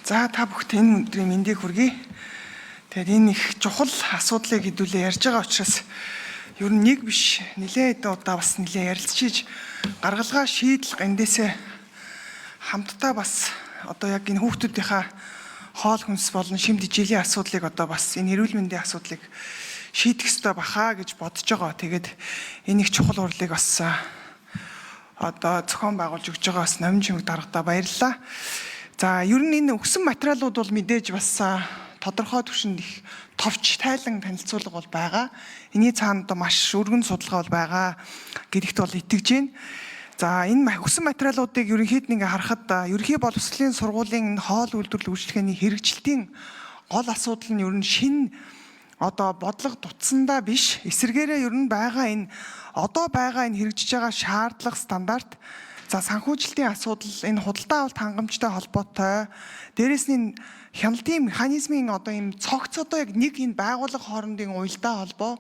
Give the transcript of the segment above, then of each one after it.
За та бүхт энэ өдрийн мэндийг хүргэе. Тэгээд энэ их чухал асуудлыг хэдүүлээ ярьж байгаа учраас ер нь нэг биш нэлээд удаа бас нэлээд ярилцчиж гаргалгаа шийдэл эндээсээ хамтдаа бас одоо яг энэ хүүхдүүдийнхаа хоол хүнс болон шимт ижилийн асуудлыг одоо бас энэ эрүүл мэндийн асуудлыг шийдэх ёстой бахаа гэж бодож байгаа. Тэгээд энэ их чухал урлыг бас одоо зохион байгуулж өгч байгаа бас номин чимэг даргадаа баярлалаа. За ер нь энэ өгсөн материалууд бол мэдээж бас тодорхой түвшинд их товч тайлан танилцуулга бол байгаа. Эний цаана одоо маш өргөн судалгаа бол байгаа гэдэгт бол итгэж байна. За энэ өгсөн материалуудыг ерөнхийд нь харахад ерөнхий боловсролын сургуулийн хоол үйлдвэрлэл үйлчлэгээний хэрэгжилтийн гол асуудал нь ер нь шинэ одоо бодлого дутсандаа биш, эсвэргээрээ ер нь байгаа энэ одоо байгаа энэ хэрэгжиж байгаа шаардлага стандарт, за санхүүжилтийн асуудал, энэ худалдаа авалт хангамжтай холбоотой, дээрэс нь хяналтын механизмын одоо юм цогц одоо яг нэг энэ байгууллага хоорондын уялдаа холбоо,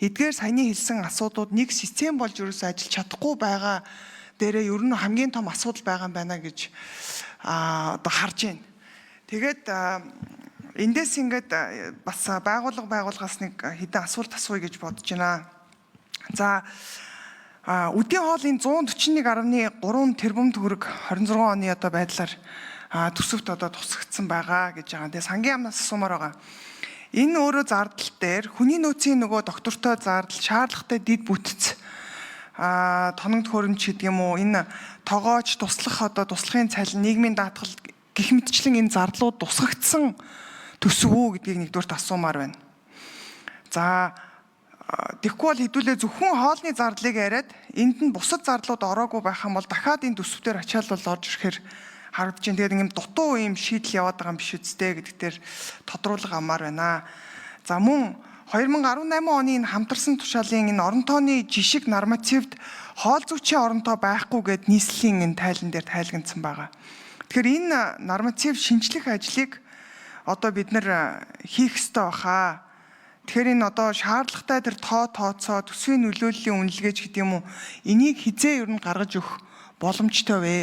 эдгээр саяны хэлсэн асуудлууд нэг систем болж ерөөсөө ажиллаж чадахгүй байгаа дээрээ ер нь хамгийн том асуудал байгаа юм байна гэж одоо харж байна. Тэгээд эндээс ингээд бас байгууллагаас нэг хэдэн асуулт асууя гэж бодож байна. За үдийн хоолын 141.3 тэрбум төгрөг 26 оны одоо байдлаар төсөвт одоо тусгагдсан байгаа гэж байгаа. Тэгээ сангийн амнаас асуумаар байгаа. Энэ өөрөө зардал дээр хүний нөөцийн нөгөө доктортой зардал, шаардлагатай дид бүтц, тоног төхөөрөмж гэдэг юм уу, энэ тогооч, туслах одоо туслахын цалин, нийгмийн даатгал гэх мэтчлэн энэ зардлууд тусгагдсан төсөв үү гэдгийг нэгдүгээрт асуумаар байна. За тэгэхгүй бол хэдүүлээ зөвхөн хоолны зардлыг яриад энд нь бусад зардлууд ороогүй байх юм бол дахиад энэ төсвтөр ачаал бол орж ирэхээр харагдаж байна. Тэгээд ингээм дутуу юм шийдэл яваад байгаа юм биш үсттэй гэдэгтэр тодруулга амаар байна. За мөн 2018 оны энэ хамтарсан тушаалын энэ орон тооны жишг нормативд хоол зүйчийн оронтоо байхгүй гэд нийслэлийн энэ тайлан дээр тайлгнасан байгаа. Тэгэхээр энэ норматив шинжлэх ажлыг одоо бид нэр хийх ёстой баха. Тэгэхээр энэ одоо шаардлагатай тэр тооцоо, төсвийн нөлөөллийн үнэлгээч гэдэг юм уу, энийг хизээ ер нь гаргаж өгөх боломжтой вэ?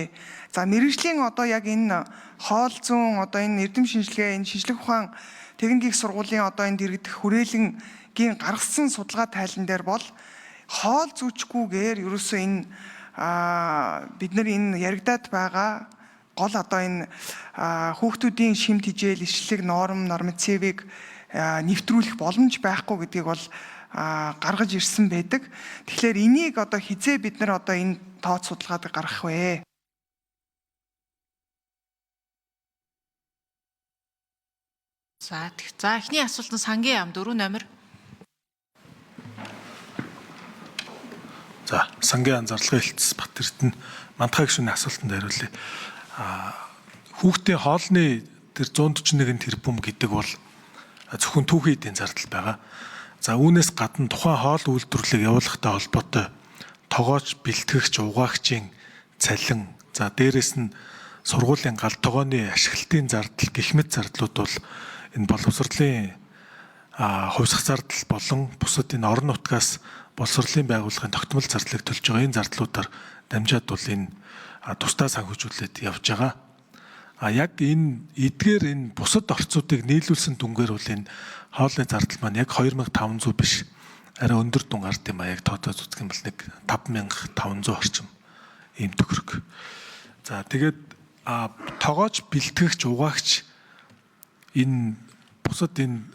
За мэргэжлийн одоо яг энэ хоол зүүн одоо энэ эрдэм шинжилгээ, энэ шинжлэх ухаан техникийн сургуулийн одоо энэ дэргэдэх хүрээлэнгийн гаргасан судалгаа тайлан дээр бол хоол зүүчгүйгээр ерөөсөө энэ бид нар энэ яригадаад байгаа гол одоо энэ хүүхдүүдийн шимт хижээл, ишлэг, нормативыг нэвтрүүлэх боломж байхгүй гэдгийг бол гаргаж ирсэн байдаг. Тэгэхээр энийг одоо хизээ бид нар одоо энэ тооц судалгаад гаргах вэ? За эхний асуулт нь сангийн ам 4 номер. За сангийн анзаарлагын хэлтс Батэрдэн Мандахай гишүүний асуултанд хариулъя. Хүүхдийн хоолны тэр 141 тэрбум гэдэг бол зөвхөн түүхийн эдийн зардал байгаа. За үүнээс гадна тухайн хоол үйлдвэрлэлийг явуулахтай холбоотой тогооч, бэлтгэгч, угаагчийн цалин, за дээрэс нь сургуулийн гал тогооны ашиглалтын зардал, гэх мэт зардлууд бол энэ боловсролын хувьсах зардал болон бусад энэ орон нутгаас боловсролын байгууллагын тогтмол зардлыг төлж байгаа энэ зардлуудаар дамжаад бол энэ тусдаа санхүүжүүлээд явж байгаа. Яг энэ эдгээр энэ бусад орцуудыг нийлүүлсэн дүнгээр бол энэ хоолны зардал маань яг 2500 биш, арай өндөр дүн гард юм яг тоотоод үзэх юм бол нэг 5500 орчим ийм төгрөг. За тэгээд тогооч, бэлтгэгч, угаагч энэ бусад энэ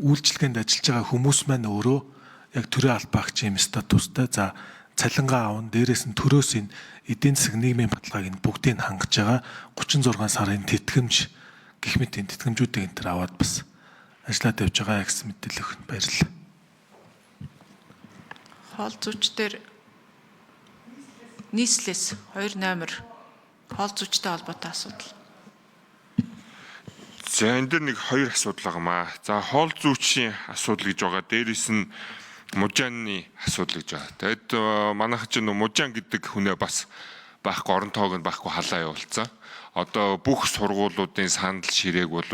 үйлчлэгээнд ажиллаж байгаа хүмүүс маань өөрөө яг төрийн албаагчийн статустай, за цалингаа аван дээрээс нь төрөөс энэ эдийн засаг нийгмийн баталгааг энэ бүгдийг хангаж байгаа 36 сарын тэтгэмж гэх мэт энэ тэтгэмжүүдийг энэ төр аваад бас ажиллаад явж байгаа гэсэн мэдээлэл өгөх баярлалаа. Хоол зүйчдэр нийслэлээс 2 номер хоол зүйчтэй холбоотой асуудал. За энэ дэр нэг 2 асуудал байгаамаа. За хоол зүйчийн асуудал гэж байгаа. Дээрээс нь мужааны асуудал гэж байгаа. Тэгэд манайх чинь мужаан гэдэг хүнээ бас байхгүй, орон тоог нь байхгүй халаа явуулцсан. Одоо бүх сургуулиудын сандал ширээг бол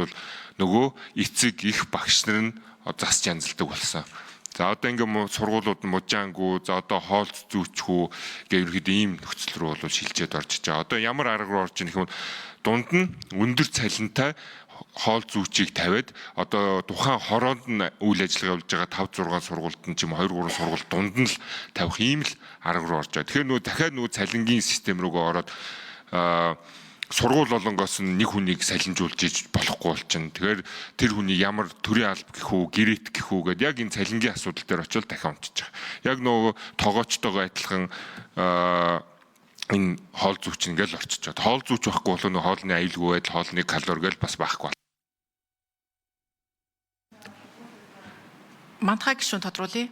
нөгөө эцэг их багш нар нь засч янзалдаг болсон. За одоо ингээм сургуулиуд нь мужаангүү, за одоо хоолц зүүчхүү гэх ерөөхдөө ийм нөхцөл рүү бол шилжээд орж иж байгаа. Одоо ямар арга руу орж ирэх юм бол дунд нь өндөр цалинтай хоол зүүчийг тавиад одоо тухайн хороонд нь үйл ажиллагаа явуулж байгаа 5 6 сургуульд нь ч юм 2 3 сургууль дунд нь л тавих ийм л арга руу орж байгаа. Тэгэхээр нөгөө дахиад нөгөө цалингийн систем рүүгээ ороод сургууль болонгоос нь нэг хүнийг салинжуулж иж болохгүй болчихно. Тэгэхээр тэр хүний ямар төрийн алба гэх үү, гэрэт гэх үү гэдээ яг энэ цалингийн асуудал дээр очил дахин унтчих. Яг нөгөө тоогоочтойгоо адилхан энэ хоол зүүч ингээл орчиж байгаа. Хоол зүүч байхгүй бол нөгөө хоолны аюулгүй байдал, хоолны калори гэл бас байхгүй. Мантхай гишүүн тодруулъя.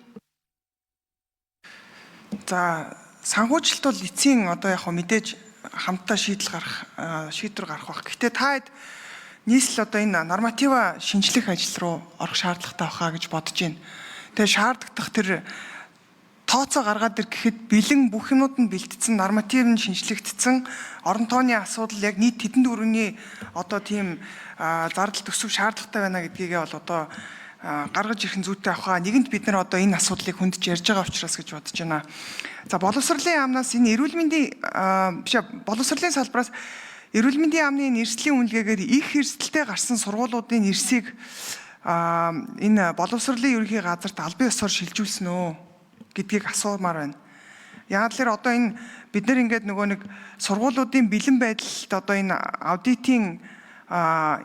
За санхүүжилт бол эцсийн одоо яг мэдээж хамтдаа шийдвэр гарах байх. Гэхдээ та хэд нийслэл одоо энэ норматива шинжлэх ажил руу орох шаардлагатай байхаа гэж бодож байна. Тэгээ шаардлагатай тэр тооцоо гаргаад ир гэхэд бэлэн бүх юмуд нь бэлтгэсэн, норматив нь шинжлэгдсэн, орон тооны асуудал яг нийт тэдэнд өрөөний одоо тийм зардал төсөв шаардлагатай байна гэдгийг бол одоо гаргаж ирэх зүйтэй авахаа нэгэнт бид нар одоо энэ асуудлыг хүндж ярьж байгаа учраас гэж бодож байна. За боловсролын яамнаас энэ эрүүл мэндийн боловсролын салбараас эрүүл мэндийн яамны эрсдлийн үнэлгээгээр их эрсдэлтэй гарсан сургуулиудын эрсийг энэ боловсролын ерөнхий газарт албан ёсоор шилжүүлсэн үү гэдгийг асуумаар байна. Яг л одоо энэ бид нар ингээд нөгөө нэг сургуулиудын бэлэн байдалд одоо энэ аудитын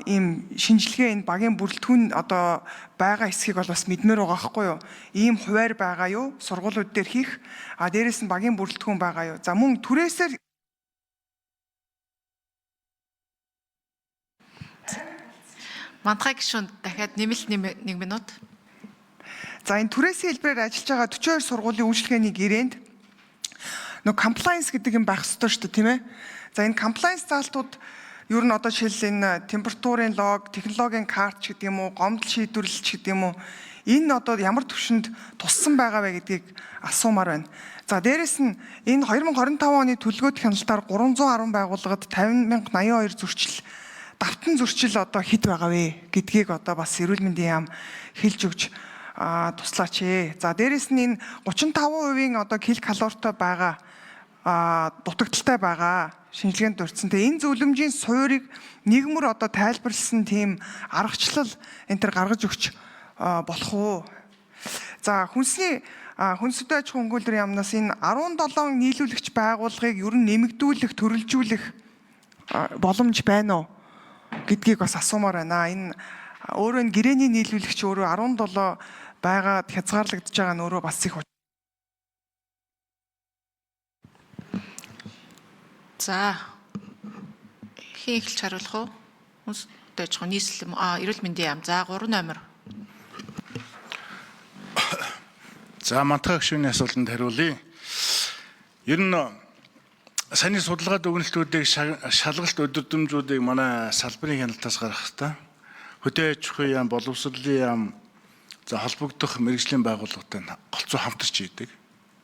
ийм шинжилгээ энэ багийн бүрэлдэхүүн одоо байгаа эсхийг бол бас мэдмээр байгаа байхгүй юу? Ийм хуваар байгаа юу? Сургуулиуд дээр хийх. Дээрээс нь багийн бүрэлдэхүүн байгаа юу? За мөн түрээсээр Мантхай гишүүн дахиад нэмэлт 1 минут. за энэ түрээсийн хэлбэрээр ажиллаж байгаа 42 сургуулийн үйлчлэгээний гэрээнд нөгөө compliance гэдэг юм байх ёстой шүү дээ, тийм ээ? За энэ compliance заалтууд ер нь одоо жишээл энэ температурын лог, технологийн карт ч гэдэг юм уу, гомдол шийдвэрлэл ч гэдэг юм уу, энэ одоо ямар түвшинд туссан байгаа вэ гэдгийг асуумаар байна. За дээрэс нь энэ 2025 оны төлөвлөгөөт хяналтаар 310 байгууллагад 50,082 зөрчил, давтан зөрчил одоо хэд байгаа вэ гэдгийг одоо бас эрүүл мэндийн яам хэлж өгч туслаач ээ. За дээрэс нь энэ 35% одоо кил калоритой байгаа дутагдaltaй байгаа шинжилгээнд дурдсан. Тэгээ энэ зөвлөмжийн суурийг нийгмөр одоо тайлбарлсан тийм аргачлал энэ төр гаргаж өгч болох уу? За хүнсний хүнстэй аж ахуйн хөнгөлрийн яамнаас энэ 17 нийлүүлэгч байгууллагыг ер нь нэмэгдүүлэх, төрөлжүүлэх боломж байна уу гэдгийг бас асуумаар байна. Энэ өөрөө энэ гэрээний нийлүүлэгч өөрөө 17 байгаад хязгаарлагдж байгаа нь өөрөө бас их. За хин эхэлж хариулах уу? Хүнстэй аж ахуйн нийслэл эрүүл мэндийн яам. За 3 номер. За Мантхай гишүүний асуултанд хариулъя. Ер нь саяны судалгаад өгнөлтүүдийг шалгалт өдөрдөмжүүдийг манай салбарын хяналтаас гаргах хэрэгтэй. Хөдөө аж ахуйн яам, боловсролын яам, за холбогдох мэргэжлийн байгууллагатай голцоо хамтарч хийдэг.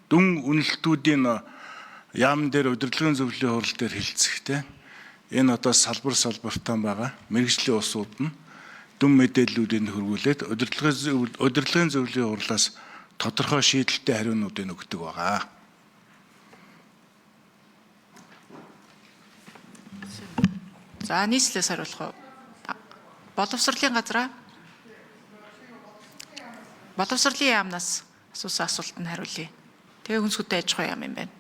Дүн үнэлтүүдийн яамн дээр удирдлагын зөвлөлийн хурал дээр хилцэхтэй. Энэ одоо салбартаа байгаа мэргэжлийн усууд нь дүн мэдээллүүдийг хөрвүүлээд удирдлагын зөвлөлийн хурлаас тодорхой шийдэлтэй хариунуудыг өгдөг байгаа. За нийслэлээс хариулах уу? Боловсролын газраа. Боловсролын яамнаас асуусан асуултанд хариулъя. Тэгээ хүнстэй аж ахуйн яам юм байна.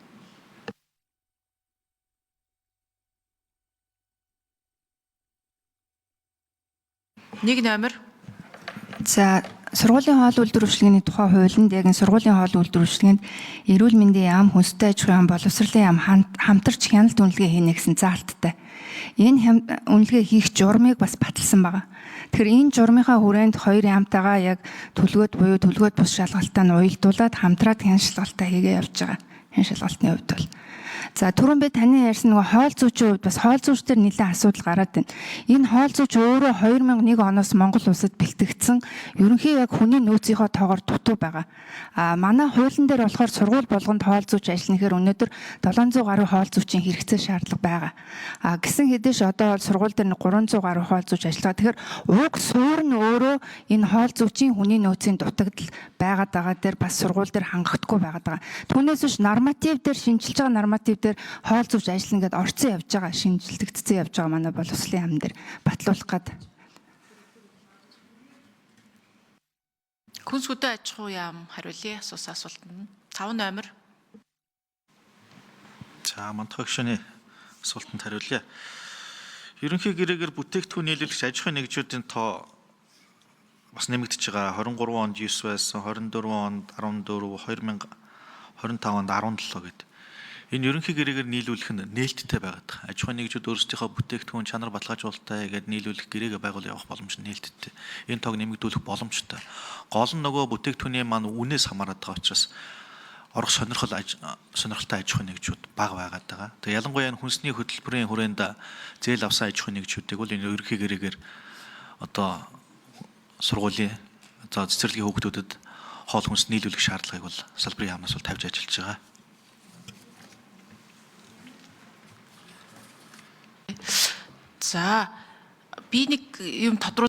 Нэг номер. За сургуулийн хоол үйлдвэрлэлийн тухай хуулинд яг сургуулийн хоол үйлдвэрлэгэнд эрүүл мэндийн яам, хүнстэй аж ахуйн яам, боловсролын яам хамтарч хяналт үнэлгээ хийнэ гэсэн заалттай. Энэ үнэлгээ хийх журмыг бас баталсан байгаа. Тэгэхээр энэ журмынхаа хүрээнд хоёр яамтайгаа яг төлөвлөгөөт бус шалгалтаа нь уялдуулаад хамтраад хяналт шалгалтаа хийгээ явж байгаа. Энэ шалгалтын хувьд бол За түрүүн би таны ярьсан нөгөө хоол зүүчийн хувьд бас хоол зүүч дээр нэлээд асуудал гараад байна. Энэ хоол зүүч өөрөө 2001 оноос Монгол улсад бэлтгэгдсэн ерөнхий яг хүний нөөцийнхөө тоогоор дутуу байгаа. Манай хуулийн дээр болохоор сургууль болгонд хоол зүүч ажилланахаар өнөөдөр 700 гаруй хоол зүүчийн хэрэгцээ шаардлага байгаа. Гэсэн хэдиж одоо бол сургууль дээр 300 гаруй хоол зүүч ажиллагаа. Тэгэхээр уг суур нь өөрөө энэ хоол зүүчийн хүний нөөцийн дутагдал байгаад байгаа дээр бас сургууль дээр хангахдаггүй байгаад байгаа. Түүнээс биш норматив дээр шинжилж байгаа норматив дээр хоол зүүч ажиллана гэдээ орцсон явж байгаа, шинжилэгдсэн явж байгаа манай боловсролын яам дээр батлуулах гээд. Хүнс хөдөө аж ахуй яам хариулъя асуусан асуултанд. 5 номер. За мандах гишүүний асуултанд хариулъя. Ерөнхий гэрээгээр бүтээгдэхүүн нийлүүлэгч аж ахуйн нэгжүүдийн тоо бас нэмэгдэж байгаа. 23 онд 9 байсан, 24 онд 14, 2025 онд 17 гэдэг. Энэ ерөнхий гэрээгээр нийлүүлэх нь нээлттэй байгаад байгаа. Аж ахуйн нэгжүүд өөрсдийнхөө бүтээгдэхүүн чанар баталгаажуулалттай гэдээ нийлүүлэх гэрээгээ байгуул явах боломж нь нээлттэй. Энэ тоог нэмэгдүүлэх боломжтой. Гол нь нөгөө бүтээгдэхүүний маань үнээс хамаарат байгаа учраас орох сонирхолтой аж ахуйн нэгжүүд бага байгаад байгаа. Тэгээ ялангуяа хүнсний хөтөлбөрийн хүрээнд зээл авсан аж ахуйн нэгжүүдийг бол энэ ерөнхий гэрээгээр одоо сургуулийн цэцэрлэгийн хүүхдүүдэд хоол хүнс нийлүүлэх шаардлагыг бол салбарын яамнаас бол тавьж ажиллаж байгаа. За би нэг юм тодруулах